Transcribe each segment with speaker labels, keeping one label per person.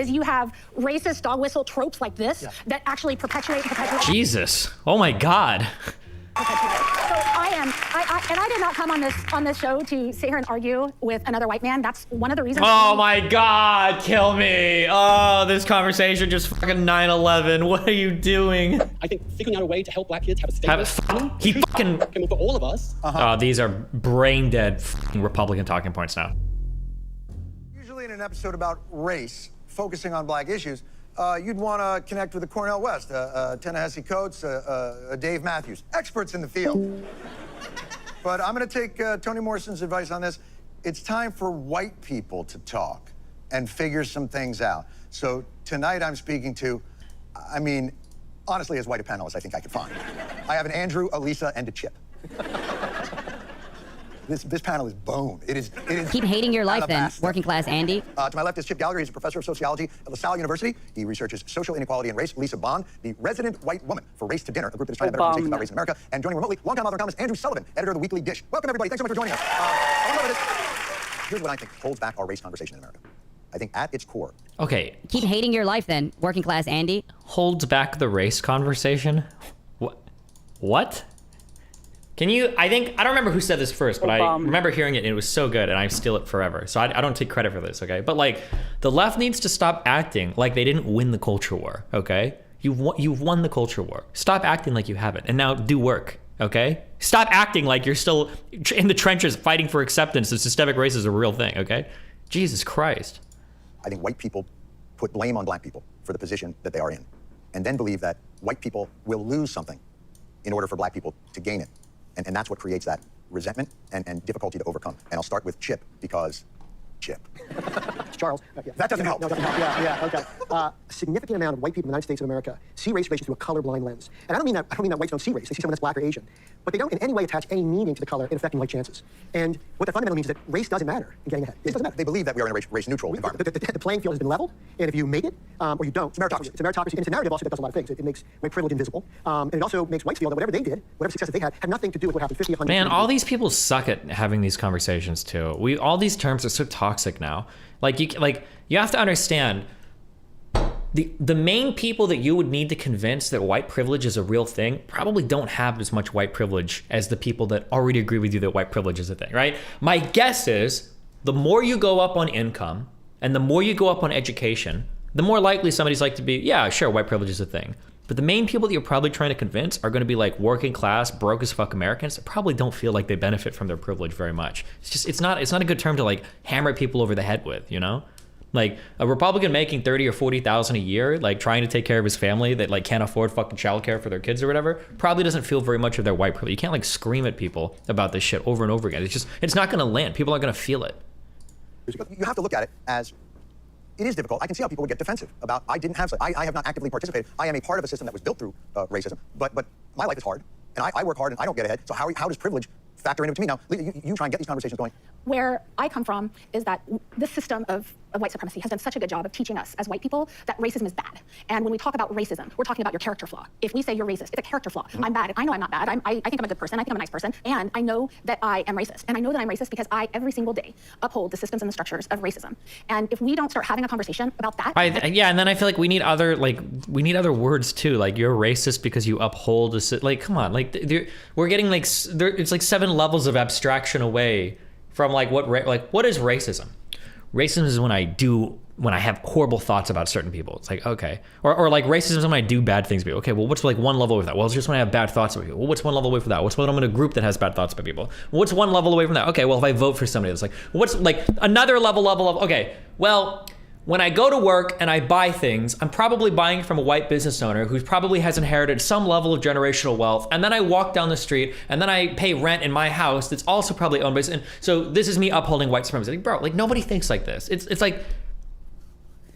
Speaker 1: is you have racist dog whistle tropes like this that actually perpetuate.
Speaker 2: Jesus. Oh my God.
Speaker 1: So I did not come on this show to sit here and argue with another white man. That's one of the reasons.
Speaker 2: Oh my God, kill me. Oh, this conversation just fucking 9/11. What are you doing?
Speaker 3: I think figuring out a way to help black kids have a stable,
Speaker 2: he fucking
Speaker 3: for all of us.
Speaker 2: Oh, these are brain dead fucking Republican talking points now.
Speaker 4: Usually in an episode about race, focusing on black issues, you'd want to connect with a Cornel West, a Ta-Nehisi Coates, a Dave Matthews, experts in the field. But I'm going to take Toni Morrison's advice on this. It's time for white people to talk and figure some things out. So tonight I'm speaking to, I mean, honestly, as white a panelist I think I could find. I have an Andrew, a Lisa, and a Chip. This panel is bone. It is.
Speaker 5: Keep hating your life then, working class Andy.
Speaker 4: To my left is Chip Gallagher. He's a professor of sociology at LaSalle University. He researches social inequality and race. Lisa Bond, the resident white woman for Race to Dinner, a group that is trying to have better conversations about race in America. And joining remotely, longtime author Thomas Andrew Sullivan, editor of The Weekly Dish. Welcome, everybody. Thanks so much for joining us. Here's what I think holds back our race conversation in America. I think at its core.
Speaker 2: Okay.
Speaker 5: Keep hating your life then, working class Andy.
Speaker 2: Holds back the race conversation? What? Can you, I don't remember who said this first, but I remember hearing it and it was so good and I steal it forever. So I don't take credit for this, okay? But like, the left needs to stop acting like they didn't win the culture war, okay? You've won the culture war. Stop acting like you haven't and now do work, okay? Stop acting like you're still in the trenches fighting for acceptance that systemic racism is a real thing, okay? Jesus Christ.
Speaker 4: I think white people put blame on black people for the position that they are in and then believe that white people will lose something in order for black people to gain it. And that's what creates that resentment and difficulty to overcome. And I'll start with Chip, because Chip.
Speaker 6: Charles.
Speaker 4: That doesn't help.
Speaker 6: No, it doesn't help. Yeah, okay. A significant amount of white people in the United States of America see race relations through a colorblind lens. And I don't mean that whites don't see race. They see someone that's black or Asian. But they don't in any way attach any meaning to the color in affecting white chances. And what that fundamentally means is that race doesn't matter in getting ahead. It doesn't matter.
Speaker 4: They believe that we are in a race-neutral environment.
Speaker 6: The playing field has been leveled, and if you make it or you don't,
Speaker 4: it's a meritocracy.
Speaker 6: It's a meritocracy, and it's a narrative also that does a lot of things. It makes white privilege invisible, and it also makes whites feel that whatever they did, whatever success that they had nothing to do with what happened 50, 100
Speaker 2: Man, all these people suck at having these conversations too. All these terms are so toxic now. Like you have to understand, the main people that you would need to convince that white privilege is a real thing probably don't have as much white privilege as the people that already agree with you that white privilege is a thing, right? My guess is the more you go up on income and the more you go up on education, the more likely somebody's like to be, yeah, sure, white privilege is a thing. But the main people that you're probably trying to convince are going to be like working class, broke as fuck Americans that probably don't feel like they benefit from their privilege very much. It's not a good term to like hammer people over the head with, you know? Like a Republican making 30 or 40,000 a year, like trying to take care of his family that like can't afford fucking childcare for their kids or whatever, probably doesn't feel very much of their white privilege. You can't like scream at people about this shit over and over again. It's not going to land. People aren't going to feel it.
Speaker 4: You have to look at it as, it is difficult. I can see how people would get defensive about, I have not actively participated. I am a part of a system that was built through racism, but my life is hard, and I work hard and I don't get ahead. So how does privilege factor into it to me? Now, you try and get these conversations going.
Speaker 1: Where I come from is that this system of white supremacy has done such a good job of teaching us as white people that racism is bad. And when we talk about racism, we're talking about your character flaw. If we say you're racist, it's a character flaw. I'm bad. I know I'm not bad. I think I'm a good person. I think I'm a nice person. And I know that I am racist. And I know that I'm racist because I, every single day, uphold the systems and the structures of racism. And if we don't start having a conversation about that.
Speaker 2: Yeah, and then I feel like we need other words too. Like you're racist because you uphold this. Like, come on. Like we're getting like, it's like 7 levels of abstraction away from like what is racism? Racism is when I have horrible thoughts about certain people. It's like, okay. Or like racism is when I do bad things to people. Okay, well, what's like one level away from that? Well, it's just when I have bad thoughts about people. Well, what's one level away from that? What's when I'm in a group that has bad thoughts about people? What's one level away from that? Okay, well, if I vote for somebody that's like, what's like another level of, okay, well, when I go to work and I buy things, I'm probably buying from a white business owner who probably has inherited some level of generational wealth. And then I walk down the street and then I pay rent in my house that's also probably owned by, and so this is me upholding white supremacy. Like, bro, like nobody thinks like this. It's like,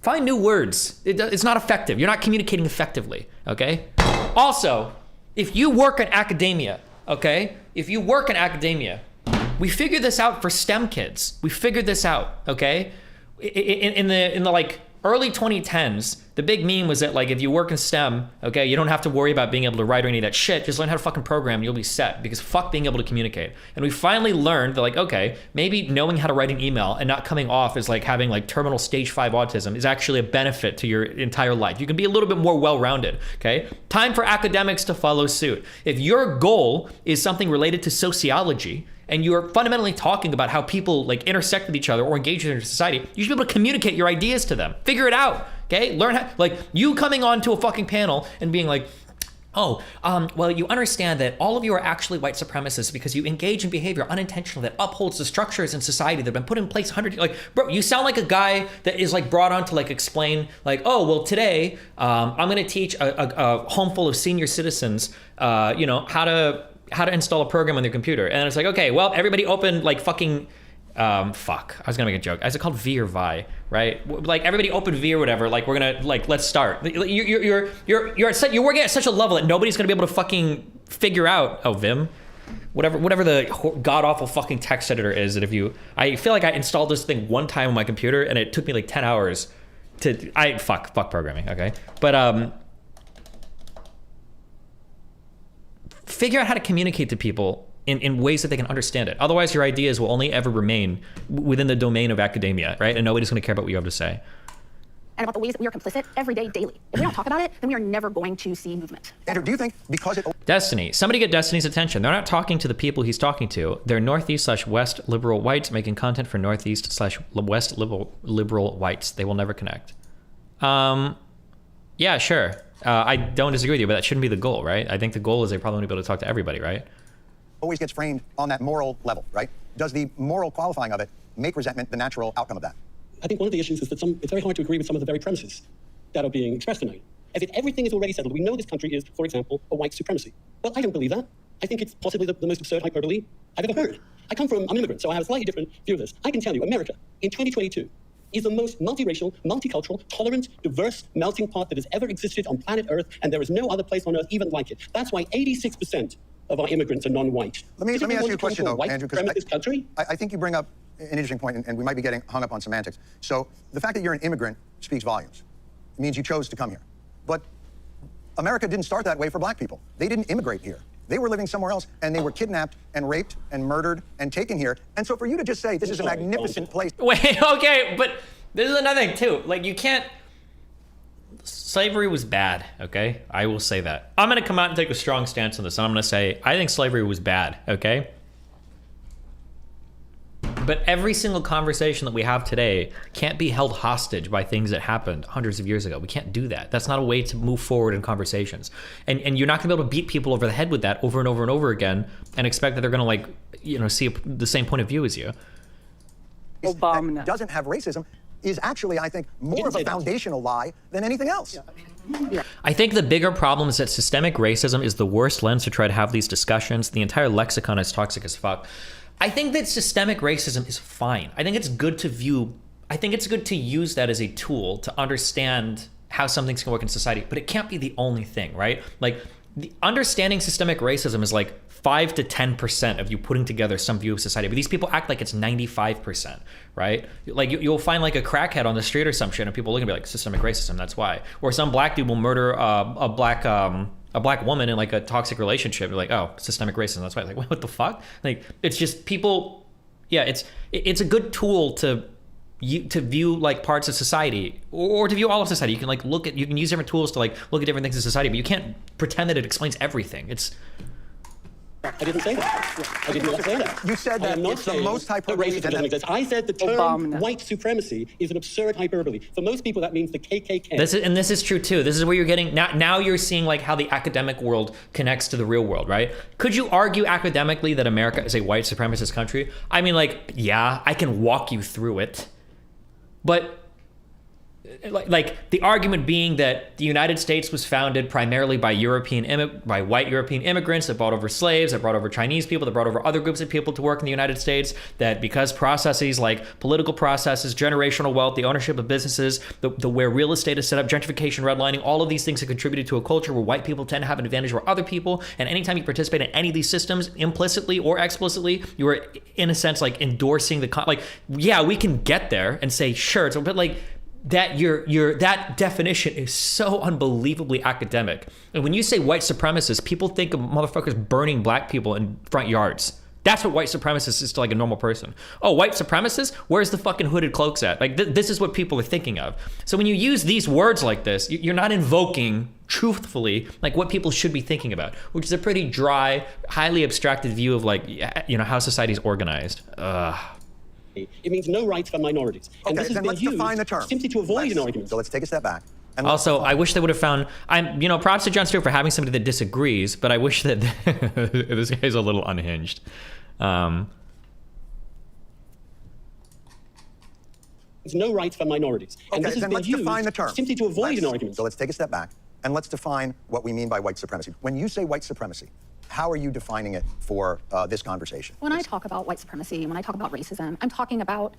Speaker 2: find new words. It's not effective. You're not communicating effectively, okay? Also, if you work in academia, okay? If you work in academia, we figured this out for STEM kids. We figured this out, okay? In the like early 2010s, the big meme was that like if you work in STEM, okay, you don't have to worry about being able to write or any of that shit. Just learn how to fucking program and you'll be set, because fuck being able to communicate. And we finally learned that like, okay, maybe knowing how to write an email and not coming off as like having like terminal stage 5 autism is actually a benefit to your entire life. You can be a little bit more well-rounded, okay? Time for academics to follow suit. If your goal is something related to sociology, and you're fundamentally talking about how people like intersect with each other or engage in society, you should be able to communicate your ideas to them. Figure it out, okay? Learn how, like you coming on to a fucking panel and being like, oh, well, you understand that all of you are actually white supremacists because you engage in behavior unintentionally that upholds the structures in society that have been put in place 100 years. Like, bro, you sound like a guy that is like brought on to like explain like, oh, well, today I'm gonna teach a home full of senior citizens, you know, how to install a program on their computer. And it's like, okay, well, everybody open like fucking, fuck, I was gonna make a joke. Is it called V or Vi, right? Like everybody open V or whatever, like we're gonna, like, let's start. You're working at such a level that nobody's gonna be able to fucking figure out, oh, Vim, whatever the god-awful fucking text editor is that if you, I feel like I installed this thing one time on my computer and it took me like 10 hours to, fuck programming, okay? But, figure out how to communicate to people in ways that they can understand it. Otherwise, your ideas will only ever remain within the domain of academia, right? And nobody's going to care about what you have to say.
Speaker 1: And about the ways that we are complicit every day, daily. If we don't talk about it, then we are never going to see movement.
Speaker 4: Andrew, do you think because it...
Speaker 2: Destiny. Somebody get Destiny's attention. They're not talking to the people he's talking to. They're Northeast/West liberal whites making content for Northeast/West liberal whites. They will never connect. Yeah, sure. I don't disagree with you, but that shouldn't be the goal, right? I think the goal is they probably want to be able to talk to everybody, right?
Speaker 4: always gets framed on that moral level, right? Does the moral qualifying of it make resentment the natural outcome of that?
Speaker 3: I think one of the issues is that it's very hard to agree with some of the very premises that are being expressed tonight. As if everything is already settled. We know this country is, for example, a white supremacy. Well, I don't believe that. I think it's possibly the most absurd hyperbole I've ever heard. I'm an immigrant, so I have a slightly different view of this. I can tell you, America, in 2022, is the most multiracial, multicultural, tolerant, diverse melting pot that has ever existed on planet Earth, and there is no other place on Earth even like it. That's why 86% of our immigrants are non-white.
Speaker 4: Let me ask you a question, though, Andrew,
Speaker 3: because
Speaker 4: I think you bring up an interesting point, and we might be getting hung up on semantics. So the fact that you're an immigrant speaks volumes. It means you chose to come here. But America didn't start that way for black people. They didn't immigrate here. They were living somewhere else, and they were kidnapped and raped and murdered and taken here. And so for you to just say this is a magnificent place...
Speaker 2: Wait, okay, but this is another thing, too. Like, you can't... Slavery was bad, okay? I will say that. I'm going to come out and take a strong stance on this, and I'm going to say, I think slavery was bad, okay? But every single conversation that we have today can't be held hostage by things that happened hundreds of years ago. We can't do that. That's not a way to move forward in conversations. And you're not gonna be able to beat people over the head with that over and over and over again and expect that they're gonna, like, you know, see the same point of view as you.
Speaker 4: Obama that doesn't have racism is actually, I think, more of a foundational lie than anything else.
Speaker 1: Yeah.
Speaker 2: I think the bigger problem is that systemic racism is the worst lens to try to have these discussions. The entire lexicon is toxic as fuck. I think that systemic racism is fine. I think it's good to use that as a tool to understand how something's gonna work in society, but it can't be the only thing, right? Like, the understanding systemic racism is like 5 to 10% of you putting together some view of society, but these people act like it's 95%, right? Like, you'll find like a crackhead on the street or some shit, and people look and be like, systemic racism, that's why. Or some black dude will murder a black woman in like a toxic relationship. You're like, oh, systemic racism, that's why. Like, what the fuck? Like, it's just people, yeah, it's a good tool to view like parts of society or to view all of society. You can like you can use different tools to like look at different things in society, but you can't pretend that it explains everything.
Speaker 3: I didn't say that. I did not say that.
Speaker 4: You said that it's the most hyperbole.
Speaker 3: Racism doesn't exist. I said the term white supremacy is an absurd hyperbole. For most people, that means the KKK.
Speaker 2: This is true too. This is where you're getting now you're seeing like how the academic world connects to the real world, right? Could you argue academically that America is a white supremacist country? I mean, like, yeah, I can walk you through it, but like the argument being that the United States was founded primarily by white European immigrants that brought over slaves, that brought over Chinese people, that brought over other groups of people to work in the United States, that because processes like political processes, generational wealth, the ownership of businesses, the where real estate is set up, gentrification, redlining, all of these things have contributed to a culture where white people tend to have an advantage over other people, and anytime you participate in any of these systems, implicitly or explicitly, you are in a sense like endorsing yeah, we can get there and say sure, but like that that definition is so unbelievably academic. And when you say white supremacists, people think of motherfuckers burning black people in front yards. That's what white supremacist is to like a normal person. Oh, white supremacists? Where's the fucking hooded cloaks at? Like this is what people are thinking of. So when you use these words like this, you're not invoking truthfully like what people should be thinking about, which is a pretty dry, highly abstracted view of like, you know, how society's organized.
Speaker 3: It means no rights for minorities. And
Speaker 4: Okay,
Speaker 3: this has
Speaker 4: then
Speaker 3: been
Speaker 4: let's
Speaker 3: used
Speaker 4: define the term.
Speaker 3: simply to avoid an argument.
Speaker 4: So let's take a step back. And
Speaker 2: Also, I wish they would have found, props to Jon Stewart for having somebody that disagrees, but I wish that this guy's a little unhinged.
Speaker 3: There's no rights for minorities. And
Speaker 4: Okay,
Speaker 3: this has
Speaker 4: then
Speaker 3: been
Speaker 4: let's
Speaker 3: used
Speaker 4: define the term.
Speaker 3: simply to avoid an argument.
Speaker 4: So let's take a step back and let's define what we mean by white supremacy. When you say white supremacy, how are you defining it for this conversation?
Speaker 1: When I talk about white supremacy, when I talk about racism, I'm talking about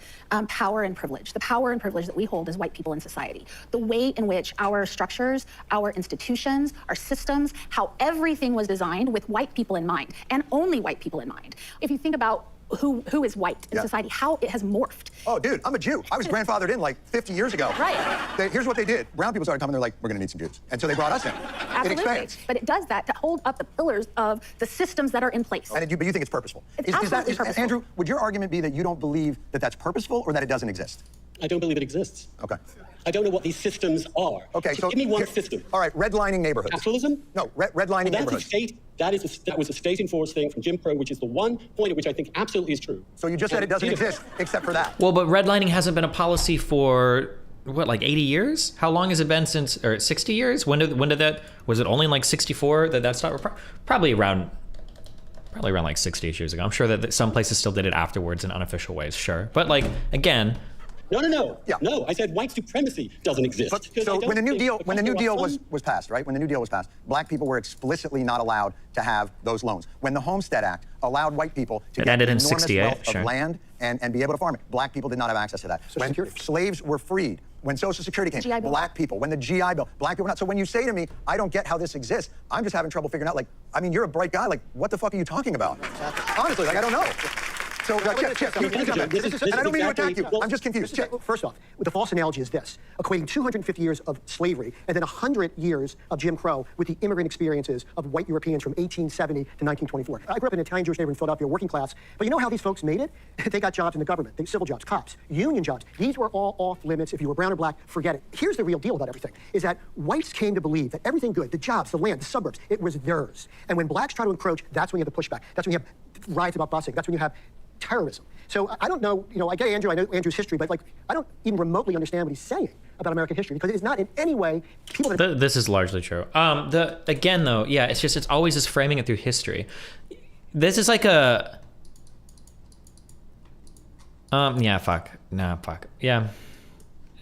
Speaker 1: power and privilege. The power and privilege that we hold as white people in society. The way in which our structures, our institutions, our systems, how everything was designed with white people in mind, and only white people in mind. If you think about who is white in society, how it has morphed.
Speaker 4: Oh, dude, I'm a Jew. I was grandfathered in like 50 years ago.
Speaker 1: Right.
Speaker 4: Here's what they did. Brown people started coming, they're like, we're gonna need some Jews. And so they brought us in.
Speaker 1: Absolutely.
Speaker 4: It expands.
Speaker 1: But it does that to hold up the pillars of the systems that are in place.
Speaker 4: But you think it's purposeful?
Speaker 1: It's absolutely purposeful.
Speaker 4: Andrew, would your argument be that you don't believe that that's purposeful or that it doesn't exist?
Speaker 3: I don't believe it exists.
Speaker 4: Okay.
Speaker 3: I don't know what these systems are.
Speaker 4: Okay, so
Speaker 3: give me one
Speaker 4: here-
Speaker 3: system.
Speaker 4: All right, redlining neighborhoods.
Speaker 3: Capitalism?
Speaker 4: No, redlining
Speaker 3: Well, that's a
Speaker 4: neighborhoods.
Speaker 3: state. That was a state-enforced thing from Jim Crow, which is the one point at which I think absolutely is true.
Speaker 4: So you just said it doesn't exist except for that.
Speaker 2: Well, but redlining hasn't been a policy for what, like 80 years? How long has it been since, or 60 years? When did that, was it only in like 64 that started? Probably around like 60 years ago. I'm sure that some places still did it afterwards in unofficial ways, sure. But like, again,
Speaker 3: No.
Speaker 4: Yeah.
Speaker 3: No, I said white supremacy doesn't exist.
Speaker 4: But,
Speaker 3: because I
Speaker 4: so
Speaker 3: don't
Speaker 4: when the New
Speaker 3: think
Speaker 4: Deal,
Speaker 3: fun-
Speaker 4: was passed, right? When the New Deal was passed, black people were explicitly not allowed to have those loans. When the Homestead Act allowed white people to
Speaker 2: It
Speaker 4: get
Speaker 2: ended in
Speaker 4: enormous
Speaker 2: 68,
Speaker 4: wealth
Speaker 2: sure.
Speaker 4: of land and be able to farm it, black people did not have access to that. When slaves were freed, when Social Security came,
Speaker 1: GI Bill.
Speaker 4: black people, when the GI Bill, black people were not. So when you say to me, I don't get how this exists, I'm just having trouble figuring out, like, I mean, you're a bright guy, like, what the fuck are you talking about? Honestly, like, I don't know. So, Chip, and I don't mean to attack you. I'm just confused. Chip.
Speaker 6: First off, the false analogy is this, equating 250 years of slavery and then 100 years of Jim Crow with the immigrant experiences of white Europeans from 1870 to 1924. I grew up in an Italian Jewish neighborhood in Philadelphia, working class, but you know how these folks made it? They got jobs in the government, civil jobs, cops, union jobs. These were all off limits. If you were brown or black, forget it. Here's the real deal about everything, is that whites came to believe that everything good, the jobs, the land, the suburbs, it was theirs. And when blacks try to encroach, that's when you have the pushback. That's when you have riots about busing. That's when you have terrorism. So I don't know, I get Andrew, I know Andrew's history, but like, I don't even remotely understand what he's saying about American history because it is not in any way people that...
Speaker 2: This is largely true. Again though, yeah, it's always just framing it through history. This is like a... Yeah.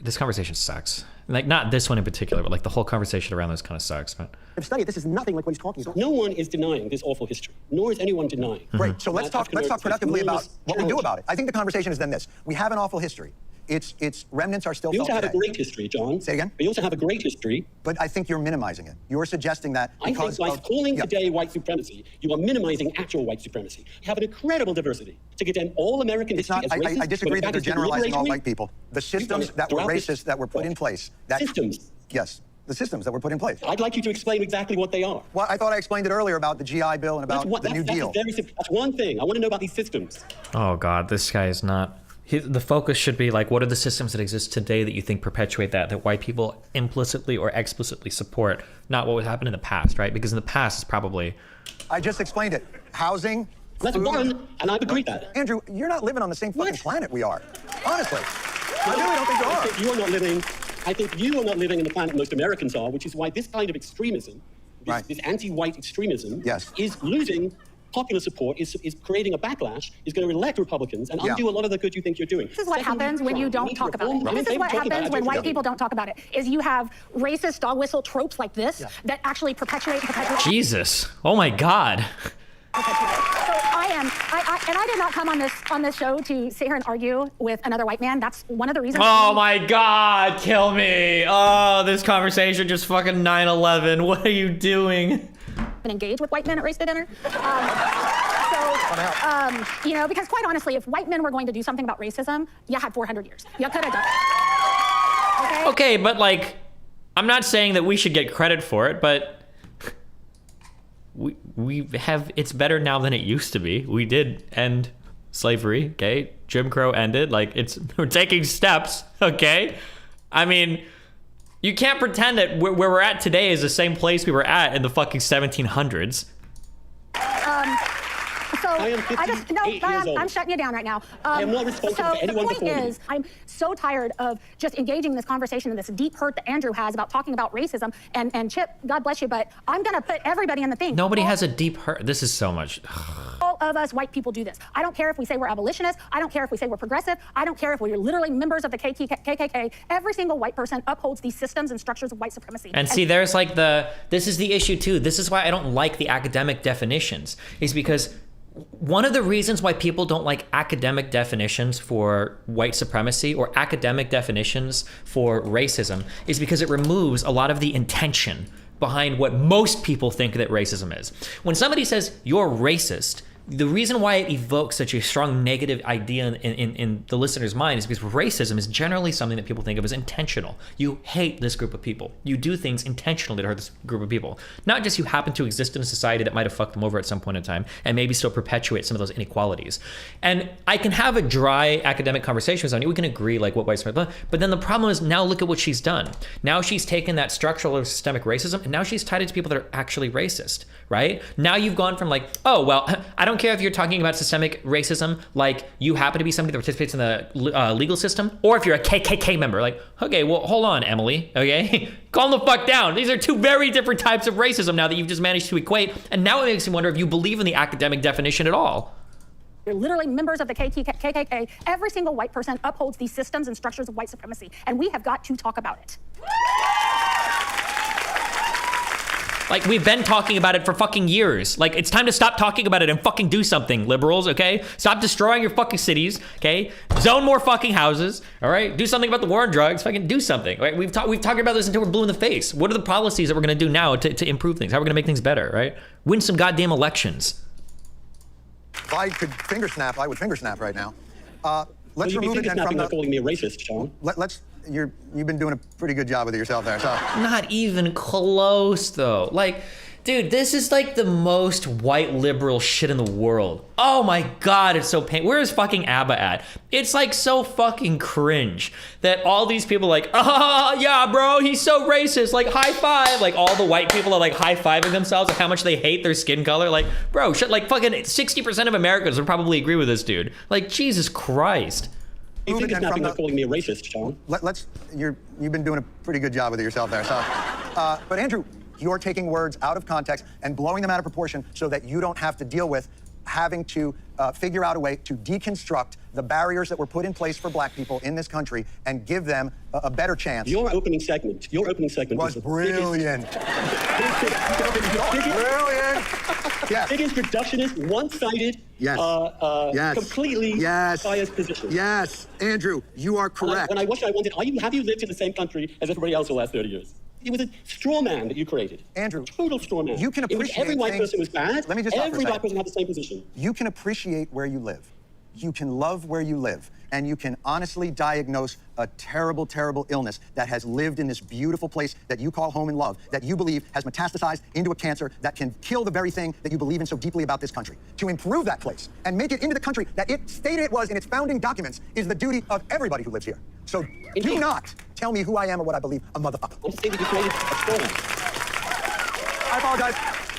Speaker 2: This conversation sucks. Like, not this one in particular, but like the whole conversation around this kind of sucks, but...
Speaker 6: study it. This is nothing like what he's talking about.
Speaker 3: No one is denying this awful history, nor is anyone denying.
Speaker 4: Great. So let's talk productively about what we do about it. I think the conversation is then this. We have an awful history. Its remnants are still
Speaker 3: We
Speaker 4: felt
Speaker 3: also have a
Speaker 4: today.
Speaker 3: great history, John.
Speaker 4: Say again?
Speaker 3: We also have a great history.
Speaker 4: But I think you're minimizing it. You're suggesting that
Speaker 3: I think
Speaker 4: because
Speaker 3: by calling today white supremacy, you are minimizing actual white supremacy. You have an incredible diversity to condemn all American
Speaker 4: It's
Speaker 3: history
Speaker 4: not,
Speaker 3: as racist.
Speaker 4: I disagree that they're generalizing all white people. The systems that were
Speaker 3: throughout this-
Speaker 4: racist that were put in place.
Speaker 3: Systems.
Speaker 4: Yes, the systems that were put in place.
Speaker 3: I'd like you to explain exactly what they are.
Speaker 4: Well, I thought I explained it earlier about the GI Bill and about the New Deal.
Speaker 3: That's one thing. I want to know about these systems.
Speaker 2: Oh God, this guy is not... the focus should be like, what are the systems that exist today that you think perpetuate that white people implicitly or explicitly support, not what would happen in the past, right? Because in the past, it's probably...
Speaker 4: I just explained it. Housing,
Speaker 3: That's
Speaker 4: food.
Speaker 3: one, and I've agreed that.
Speaker 4: Andrew, you're not living on the same fucking
Speaker 3: What?
Speaker 4: planet we are. Honestly. I really don't think you
Speaker 3: I
Speaker 4: are.
Speaker 3: think you are not living. I think you are not living in the planet most Americans are, which is why this kind of extremism, this anti-white extremism, is losing popular support, is creating a backlash, is going to elect Republicans and undo a lot of the good you think you're doing.
Speaker 1: This is what happens when you don't talk about it. This is what happens when white people don't talk about it, is you have racist dog whistle tropes like this that actually perpetuate.
Speaker 2: Jesus. Oh my God.
Speaker 1: So I did not come on this show to sit here and argue with another white man. That's one of the reasons.
Speaker 2: Oh my God, kill me. Oh, this conversation just fucking 9/11. What are you doing?
Speaker 1: Been engaged with white men at race day dinner. Because quite honestly, if white men were going to do something about racism, you had 400 years. You could have done it. Okay?
Speaker 2: Okay, but like, I'm not saying that we should get credit for it, but we have, it's better now than it used to be. We did end slavery, okay? Jim Crow ended, like we're taking steps, okay? I mean, you can't pretend that where we're at today is the same place we were at in the fucking 1700s.
Speaker 1: So
Speaker 3: I am 58 years old.
Speaker 1: I'm shutting you down right now.
Speaker 3: I am not responsible
Speaker 1: so
Speaker 3: for anyone
Speaker 1: the point
Speaker 3: before me.
Speaker 1: is, I'm so tired of just engaging in this conversation and this deep hurt that Andrew has about talking about racism. And Chip, God bless you, but I'm gonna put everybody in the thing.
Speaker 2: Nobody has a deep hurt. This is so much.
Speaker 1: All of us white people do this. I don't care if we say we're abolitionists. I don't care if we say we're progressive. I don't care if we're literally members of the KKK. Every single white person upholds these systems and structures of white supremacy.
Speaker 2: And see, there's like this is the issue too. This is why I don't like the academic definitions, is because one of the reasons why people don't like academic definitions for white supremacy or academic definitions for racism is because it removes a lot of the intention behind what most people think that racism is. When somebody says you're racist, the reason why it evokes such a strong negative idea in the listener's mind is because racism is generally something that people think of as intentional. You hate this group of people. You do things intentionally to hurt this group of people. Not just you happen to exist in a society that might have fucked them over at some point in time and maybe still perpetuate some of those inequalities. And I can have a dry academic conversation with someone. We can agree like what white supremacy, but then the problem is now look at what she's done. Now she's taken that structural or systemic racism and now she's tied it to people that are actually racist, right? Now you've gone from like, oh, well, I don't care if you're talking about systemic racism, like you happen to be somebody that participates in the legal system, or if you're a KKK member, like, okay, well, hold on, Emily, okay? Calm the fuck down. These are two very different types of racism now that you've just managed to equate, and now it makes me wonder if you believe in the academic definition at all.
Speaker 1: You're literally members of the KKK. Every single white person upholds these systems and structures of white supremacy, and we have got to talk about it.
Speaker 2: Like, we've been talking about it for fucking years. Like, it's time to stop talking about it and fucking do something, liberals, okay? Stop destroying your fucking cities, okay? Zone more fucking houses, all right? Do something about the war on drugs, fucking do something, right? We've talked about this until we're blue in the face. What are the policies that we're gonna do now to improve things? How are we gonna make things better, right? Win some goddamn elections.
Speaker 4: If I could finger snap, I would finger snap right now. Let's
Speaker 3: You'd be
Speaker 4: remove it then from
Speaker 3: finger-snapping by
Speaker 4: the...
Speaker 3: calling me a racist, Sean.
Speaker 4: You've been doing a pretty good job with it yourself there, so...
Speaker 2: Not even close, though. Like, dude, this is like the most white liberal shit in the world. Oh my God, it's so painful. Where is fucking ABBA at? It's like so fucking cringe that all these people are like, oh yeah, bro, he's so racist. Like, high five. Like, all the white people are like high-fiving themselves, like how much they hate their skin color. Like, bro, shit, like fucking 60% of Americans would probably agree with this dude. Like, Jesus Christ.
Speaker 3: You think it's nothing by calling me a racist, Sean.
Speaker 4: You've been doing a pretty good job with it yourself there, so... but Andrew, you're taking words out of context and blowing them out of proportion so that you don't have to deal with having to figure out a way to deconstruct the barriers that were put in place for black people in this country and give them a better chance.
Speaker 3: Your opening segment
Speaker 4: was brilliant. Brilliant. Yes.
Speaker 3: Biggest reductionist, one-sided, completely biased position.
Speaker 4: Yes, Andrew, you are correct.
Speaker 3: When I watched it, I wondered, have you lived in the same country as everybody else for the last 30 years? It was a straw man that you created.
Speaker 4: Andrew,
Speaker 3: total straw man.
Speaker 4: You can appreciate
Speaker 3: every white
Speaker 4: things.
Speaker 3: person was bad.
Speaker 4: Let me just
Speaker 3: every black person had the same position.
Speaker 4: You can appreciate where you live. You can love where you live. And you can honestly diagnose a terrible, terrible illness that has lived in this beautiful place that you call home and love, that you believe has metastasized into a cancer that can kill the very thing that you believe in so deeply about this country. To improve that place and make it into the country that it stated it was in its founding documents is the duty of everybody who lives here. So do not tell me who I am or what I believe, a motherfucker.
Speaker 3: I'm just saying that you created a straw man.
Speaker 4: I apologize.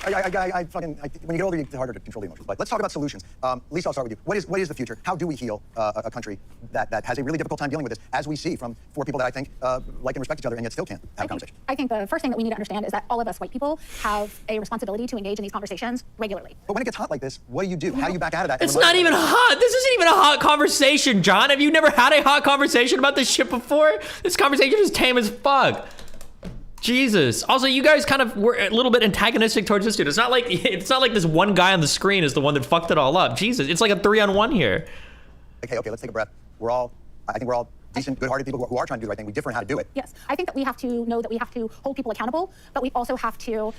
Speaker 4: When you get older, it's harder to control the emotions. But let's talk about solutions. Lisa, I'll start with you. What is the future? How do we heal a country that has a really difficult time dealing with this, as we see from four people that I think like and respect each other and yet still can't have a conversation?
Speaker 1: I think the first thing that we need to understand is that all of us white people have a responsibility to engage in these conversations regularly.
Speaker 4: But when it gets hot like this, what do? How do you back out of that?
Speaker 2: It's not even hot. This isn't even a hot conversation, John. Have you never had a hot conversation about this shit before? This conversation is tame as fuck. Jesus. Also, you guys kind of were a little bit antagonistic towards this dude. It's not like this one guy on the screen is the one that fucked it all up. Jesus, it's like a 3-on-1 here.
Speaker 4: Okay, let's take a breath. I think we're all decent, good-hearted people who are trying to do the right thing. We differ in how to do it.
Speaker 1: Yes, I think that we have to know that we have to hold people accountable, but we also have to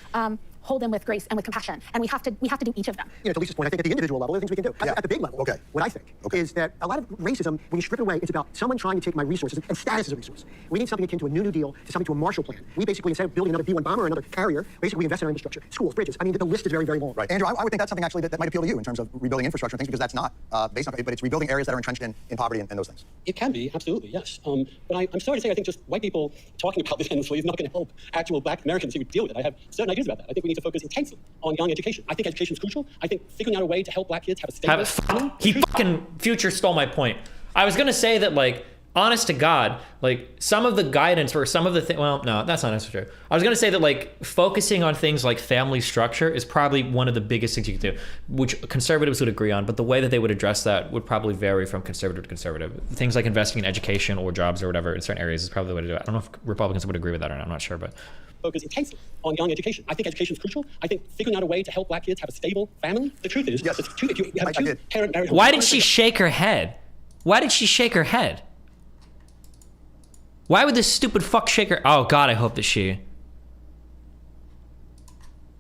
Speaker 1: hold them with grace and with compassion, and we have to do each of them.
Speaker 6: You know, to Lisa's point, I think at the individual level, there are things we can do.
Speaker 4: Yeah.
Speaker 6: At the big level,
Speaker 4: Okay.
Speaker 6: what I think is that a lot of racism, when you strip it away, it's about someone trying to take my resources, and status is a resource. We need something akin to a New Deal, to something to a Marshall Plan. We basically, instead of building another B-1 bomber or another carrier, basically we invest in our infrastructure, schools, bridges. I mean, the list is very, very long.
Speaker 4: Right. Andrew, I would think that's something actually that might appeal to you in terms of rebuilding infrastructure and things, because that's not based on, but it's rebuilding areas that are entrenched in poverty and those things.
Speaker 3: It can be, absolutely, yes. But I'm sorry to say, I think just white people talking about this endlessly is not going to help actual black Americans who deal with it. I have certain ideas about that. I think we need to focus intensely on young education. I think education is crucial. I think figuring out a way to help black kids have a stable family.
Speaker 2: He fucking future stole my point. I was gonna say that, like, honest to God, like, some of the guidance or some of the things, well, no, that's not necessarily true. I was gonna say that, like, focusing on things like family structure is probably one of the biggest things you can do, which conservatives would agree on, but the way that they would address that would probably vary from conservative to conservative. Things like investing in education or jobs or whatever in certain areas is probably the way to do it. I don't know if Republicans would agree with that or not, I'm not sure, but.
Speaker 3: Focus intensely on young education. I think education is crucial. I think figuring out a way to help black kids have a stable family. The truth is,
Speaker 4: Yes.
Speaker 3: if you have a
Speaker 4: I did.
Speaker 3: two-parent married home.
Speaker 2: Why did she shake her head? Why did she shake her head? Why would this stupid fuck shake her? Oh God, I hope that she.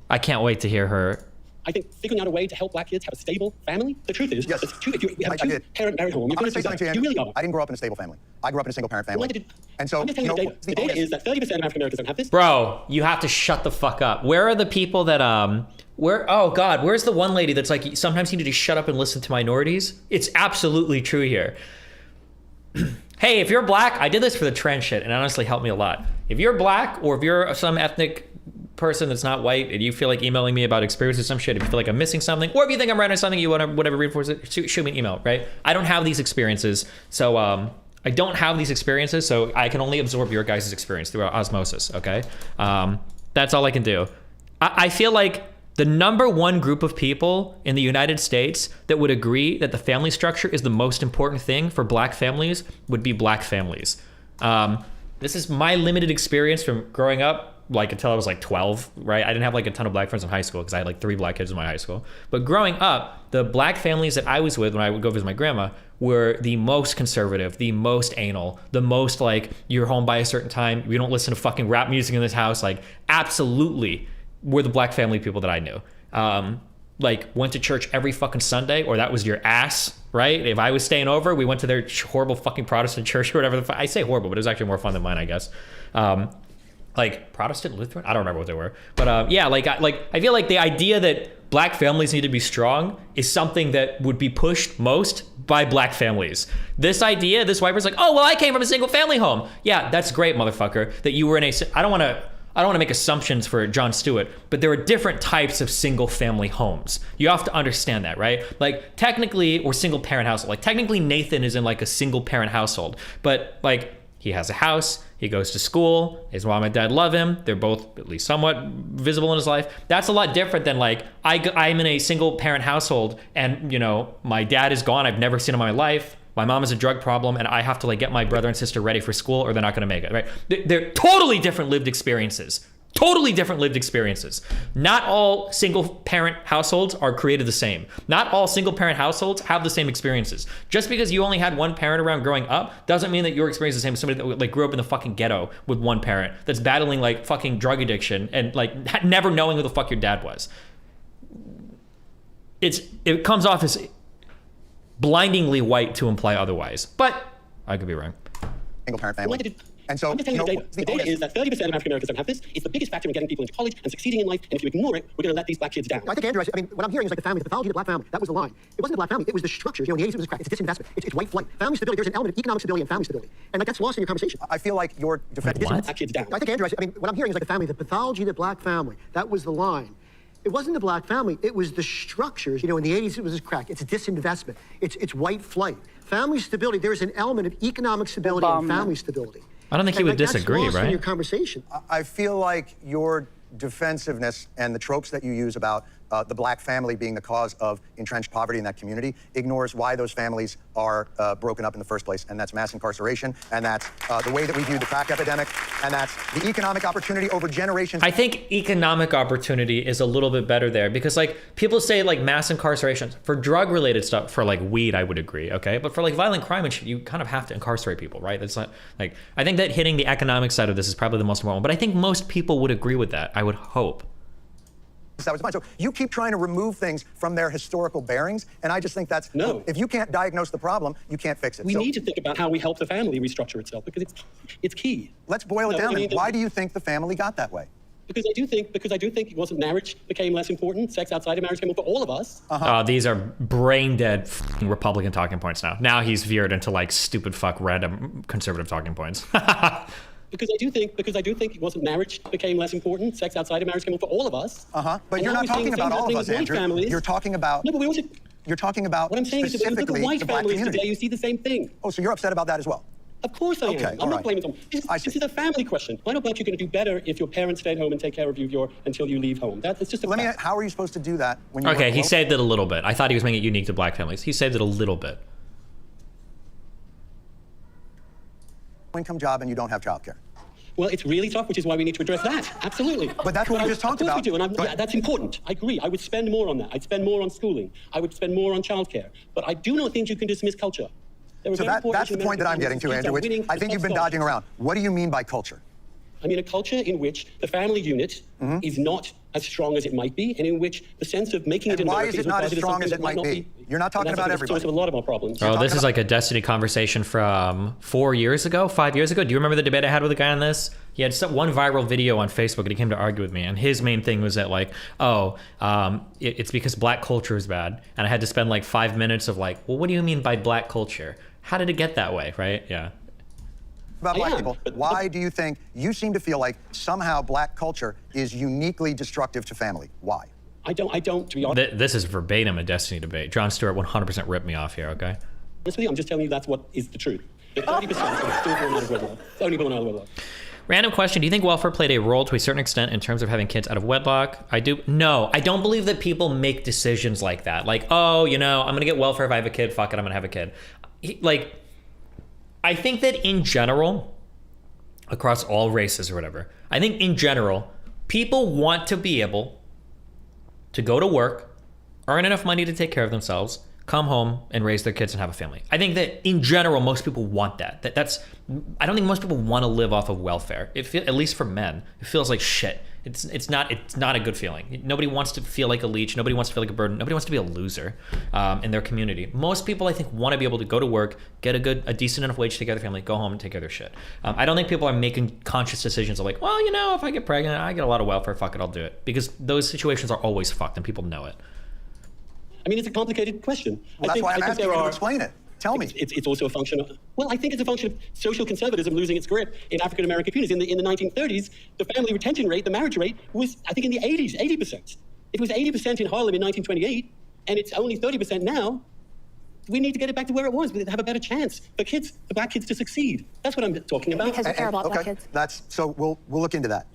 Speaker 2: I can't wait to hear her.
Speaker 3: I think figuring out a way to help black kids have a stable family. The truth is,
Speaker 4: Yes.
Speaker 3: if you have a
Speaker 4: I did.
Speaker 3: two-parent married home,
Speaker 4: I'm going to say something to you,
Speaker 3: you
Speaker 4: Andrew.
Speaker 3: really are.
Speaker 4: I didn't grow up in a stable family. I grew up in a single-parent family. And so,
Speaker 3: I'm just telling you, the data is that 30% of African Americans don't have this.
Speaker 2: Bro, you have to shut the fuck up. Where are the people that oh God, where's the one lady that's like, sometimes you need to shut up and listen to minorities? It's absolutely true here. Hey, if you're black, I did this for the trans shit, and it honestly helped me a lot. If you're black, or if you're some ethnic person that's not white, and you feel like emailing me about experiences, some shit, if you feel like I'm missing something, or if you think I'm writing something you want to whatever reinforce it, shoot me an email, right? I don't have these experiences, so I don't have these experiences, so I can only absorb your guys' experience through osmosis, okay? That's all I can do. I feel like the number one group of people in the United States that would agree that the family structure is the most important thing for black families would be black families. This is my limited experience from growing up, like until I was like 12, right? I didn't have like a ton of black friends in high school because I had like 3 black kids in my high school. But growing up, the black families that I was with when I would go visit my grandma were the most conservative, the most anal, the most like, you're home by a certain time, we don't listen to fucking rap music in this house, like absolutely were the black family people that I knew. Like went to church every fucking Sunday, or that was your ass, right? If I was staying over, we went to their horrible fucking Protestant church or whatever. I say horrible, but it was actually more fun than mine, I guess. Like Protestant, Lutheran, I don't remember what they were, but yeah, I feel like the idea that black families need to be strong is something that would be pushed most by black families. This idea, this white person's like, oh well, I came from a single family home. Yeah, that's great, motherfucker. That you were in a. I don't want to make assumptions for John Stewart, but there are different types of single family homes. You have to understand that, right? Like technically, or single parent household. Like technically Nathan is in like a single parent household, but like he has a house, he goes to school, his mom and dad love him, they're both at least somewhat visible in his life. That's a lot different than like, I'm in a single parent household and you know, my dad is gone, I've never seen him in my life, my mom has a drug problem, and I have to like get my brother and sister ready for school or they're not gonna make it, right? They're totally different lived experiences. Totally different lived experiences. Not all single parent households are created the same. Not all single parent households have the same experiences. Just because you only had one parent around growing up doesn't mean that your experience is the same as somebody that like grew up in the fucking ghetto with one parent that's battling like fucking drug addiction and like never knowing who the fuck your dad was. It comes off as blindingly white to imply otherwise, but I could be wrong.
Speaker 4: Single parent family. And so,
Speaker 3: I'm just telling you, the data is that 30% of African Americans don't have this. It's the biggest factor in getting people into college and succeeding in life. And if you ignore it, we're going to let these black kids down.
Speaker 6: I think, Andrew, I mean, what I'm hearing is like the family, the pathology of the black family. That was the line. It wasn't the black family. It was the structures. You know, in the 80s, it was crack. It's disinvestment. It's white flight. Family stability. There's an element of economic stability and family stability. And like that's lost in your conversation.
Speaker 4: I feel like your defense.
Speaker 3: Black kids down.
Speaker 6: I think, Andrew, I mean, what I'm hearing is like the family, the pathology of the black family. That was the line. It wasn't the black family. It was the structures. You know, in the 80s, it was crack. It's disinvestment. It's white flight. Family stability. There's an element of economic stability and family stability.
Speaker 2: I don't think he would disagree,
Speaker 6: that's lost
Speaker 2: right?
Speaker 6: in your conversation.
Speaker 4: I feel like your defensiveness and the tropes that you use about the black family being the cause of entrenched poverty in that community ignores why those families are broken up in the first place, and that's mass incarceration, and that's the way that we view the crack epidemic, and that's the economic opportunity over generations.
Speaker 2: I think economic opportunity is a little bit better there because like people say like mass incarceration for drug related stuff, for like weed, I would agree, okay? But for like violent crime and shit, you kind of have to incarcerate people, right? That's not like, I think that hitting the economic side of this is probably the most important one, but I think most people would agree with that, I would hope.
Speaker 4: that was fine. So you keep trying to remove things from their historical bearings, and I just think that's
Speaker 3: No.
Speaker 4: If you can't diagnose the problem, you can't fix it.
Speaker 3: We
Speaker 4: So
Speaker 3: need to think about how we help the family restructure itself because it's key.
Speaker 4: let's boil it
Speaker 3: No,
Speaker 4: down.
Speaker 3: I mean,
Speaker 4: Then. Why do you think the family got that way?
Speaker 3: Because I do think it wasn't marriage became less important. Sex outside of marriage came more for all of us.
Speaker 2: These are brain dead f***ing Republican talking points now. Now he's veered into like stupid fuck random conservative talking points.
Speaker 3: Because I do think it wasn't marriage became less important. Sex outside of marriage came more for all of us.
Speaker 4: But
Speaker 3: And
Speaker 4: you're
Speaker 3: now
Speaker 4: not
Speaker 3: we're seeing
Speaker 4: talking about
Speaker 3: things
Speaker 4: all of
Speaker 3: happening
Speaker 4: us,
Speaker 3: with white
Speaker 4: Andrew.
Speaker 3: families.
Speaker 4: You're talking about.
Speaker 3: No, but we also.
Speaker 4: You're talking about
Speaker 3: What I'm saying is that when you look
Speaker 4: specifically
Speaker 3: at white
Speaker 4: the black
Speaker 3: families
Speaker 4: community.
Speaker 3: today, you see the same thing.
Speaker 4: Oh, so you're upset about that as well?
Speaker 3: Of course I am.
Speaker 4: Okay,
Speaker 3: I'm
Speaker 4: all
Speaker 3: not
Speaker 4: right.
Speaker 3: blaming them.
Speaker 4: I see.
Speaker 3: This is a family question. Why not black you going to do better if your parents stayed home and take care of you until you leave home? That's just a
Speaker 4: Let me.
Speaker 3: fact.
Speaker 4: How are you supposed to do that when you?
Speaker 2: Okay,
Speaker 4: work
Speaker 2: he
Speaker 4: alone?
Speaker 2: saved it a little bit. I thought he was making it unique to black families. He saved it a little bit.
Speaker 4: Income job and you don't have childcare.
Speaker 3: Well, it's really tough, which is why we need to address that. Absolutely.
Speaker 4: But that's what we just talked
Speaker 3: Of
Speaker 4: about.
Speaker 3: course we do, and
Speaker 4: Go
Speaker 3: yeah,
Speaker 4: ahead.
Speaker 3: that's important. I agree. I would spend more on that. I'd spend more on schooling. I would spend more on childcare. But I do not think you can dismiss culture. There are
Speaker 4: So
Speaker 3: very important
Speaker 4: that's the point that I'm getting to,
Speaker 3: American
Speaker 4: Andrew. Which
Speaker 3: winning
Speaker 4: I
Speaker 3: the
Speaker 4: think you've
Speaker 3: top
Speaker 4: been dodging
Speaker 3: scholarships.
Speaker 4: around. What do you mean by culture?
Speaker 3: I mean, a culture in which the family unit
Speaker 4: Mm-hmm.
Speaker 3: is not as strong as it might be, and in which the sense of making
Speaker 4: And
Speaker 3: it in
Speaker 4: why
Speaker 3: America
Speaker 4: is it not as
Speaker 3: regarded
Speaker 4: strong as
Speaker 3: something
Speaker 4: it might
Speaker 3: that
Speaker 4: be? You're not talking
Speaker 3: and
Speaker 4: about
Speaker 3: that's the source
Speaker 4: everybody.
Speaker 3: of a lot of our problems.
Speaker 2: Oh, this
Speaker 4: talking
Speaker 2: is like a Destiny conversation from 4 years ago, 5 years ago. Do you remember the debate I had with a guy on this? He had one viral video on Facebook and he came to argue with me. And his main thing was that like, it's because black culture is bad. And I had to spend like 5 minutes of like, well, what do you mean by black culture? How did it get that way, right? Yeah.
Speaker 4: About black
Speaker 3: am,
Speaker 4: people.
Speaker 3: but-
Speaker 4: Why do you think you seem to feel like somehow black culture is uniquely destructive to family? Why?
Speaker 3: I don't, to be honest
Speaker 2: This is verbatim a Destiny debate. John Stewart 100% ripped me off here, okay?
Speaker 3: with you, I'm just telling you that's what is the truth. The 30% is still born out of wedlock. It's only born out of wedlock.
Speaker 2: Random question. Do you think welfare played a role to a certain extent in terms of having kids out of wedlock? I do. No, I don't believe that people make decisions like that. Like, oh, I'm going to get welfare if I have a kid. Fuck it, I'm going to have a kid. I think that in general, across all races or whatever, I think in general, people want to be able to go to work, earn enough money to take care of themselves, come home and raise their kids and have a family. I think that in general, most people want that. I don't think most people want to live off of welfare. At least for men, it feels like shit. It's not a good feeling. Nobody wants to feel like a leech. Nobody wants to feel like a burden. Nobody wants to be a loser in their community. Most people, I think, want to be able to go to work, get a decent enough wage to take care of their family, go home and take care of their shit. I don't think people are making conscious decisions of like, well, if I get pregnant, I get a lot of welfare, fuck it, I'll do it. Because those situations are always fucked and people know it.
Speaker 3: I mean, it's a complicated question.
Speaker 4: Well, that's why I'm asking you to explain it. Tell me.
Speaker 3: It's also a function of, well, I think it's a function of social conservatism losing its grip in African American communities. In the 1930s, the family retention rate, the marriage rate, was, I think, in the 80s, 80%. It was 80% in Harlem in 1928, and it's only 30% now. We need to get it back to where it was, to have a better chance for black kids to succeed. That's what I'm talking about.
Speaker 1: Because you care about black kids.
Speaker 4: So we'll look into that.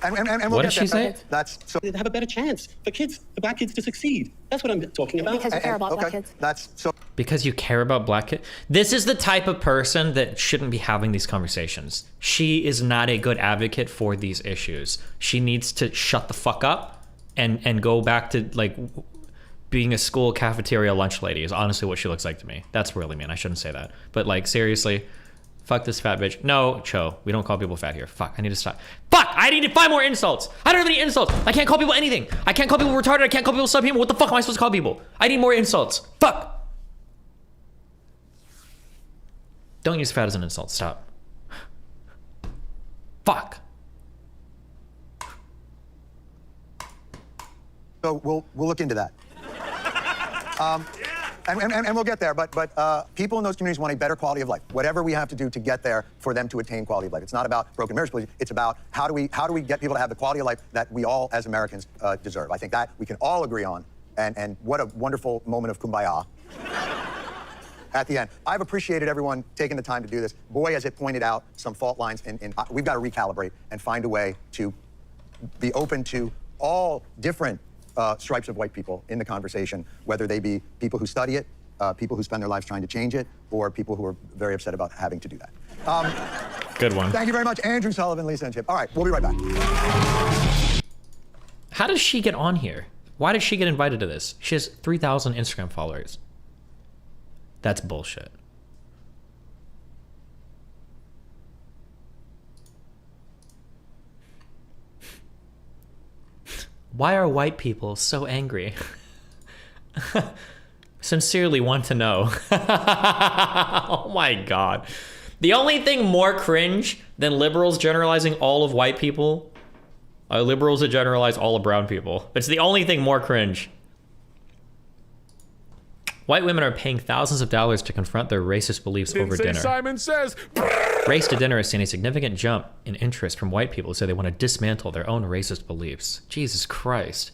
Speaker 4: And we'll
Speaker 2: What
Speaker 4: get
Speaker 2: did she
Speaker 4: there.
Speaker 2: say?
Speaker 4: That's so.
Speaker 3: To have a better chance for black kids to succeed. That's what I'm talking about.
Speaker 1: Because you care about black kids.
Speaker 4: That's so.
Speaker 2: Because you care about black kids. This is the type of person that shouldn't be having these conversations. She is not a good advocate for these issues. She needs to shut the fuck up and go back to like being a school cafeteria lunch lady is honestly what she looks like to me. That's really mean. I shouldn't say that. But like seriously, fuck this fat bitch. No, Cho, we don't call people fat here. Fuck, I need to stop. Fuck, I need to find more insults. I don't have any insults. I can't call people anything. I can't call people retarded. I can't call people subhuman. What the fuck am I supposed to call people? I need more insults. Fuck. Don't use fat as an insult. Stop. Fuck.
Speaker 4: So we'll look into that. And we'll get there. But people in those communities want a better quality of life. Whatever we have to do to get there for them to attain quality of life. It's not about broken marriage, please. It's about how do we get people to have the quality of life that we all as Americans deserve. I think that we can all agree on. And what a wonderful moment of kumbaya at the end. I've appreciated everyone taking the time to do this. Boy, has it pointed out some fault lines. We've got to recalibrate and find a way to be open to all different stripes of white people in the conversation, whether they be people who study it, people who spend their lives trying to change it, or people who are very upset about having to do that.
Speaker 2: Good one.
Speaker 4: Thank you very much, Andrew Sullivan, Lisa and Chip. All right, we'll be right back.
Speaker 2: How does she get on here? Why did she get invited to this? She has 3,000 Instagram followers. That's bullshit. Why are white people so angry? Sincerely want to know. Oh my God. The only thing more cringe than liberals generalizing all of white people are liberals that generalize all of brown people. It's the only thing more cringe. White women are paying thousands of dollars to confront their racist beliefs over dinner.
Speaker 7: Simon Says.
Speaker 2: Race to dinner has seen a significant jump in interest from white people who say they want to dismantle their own racist beliefs. Jesus Christ.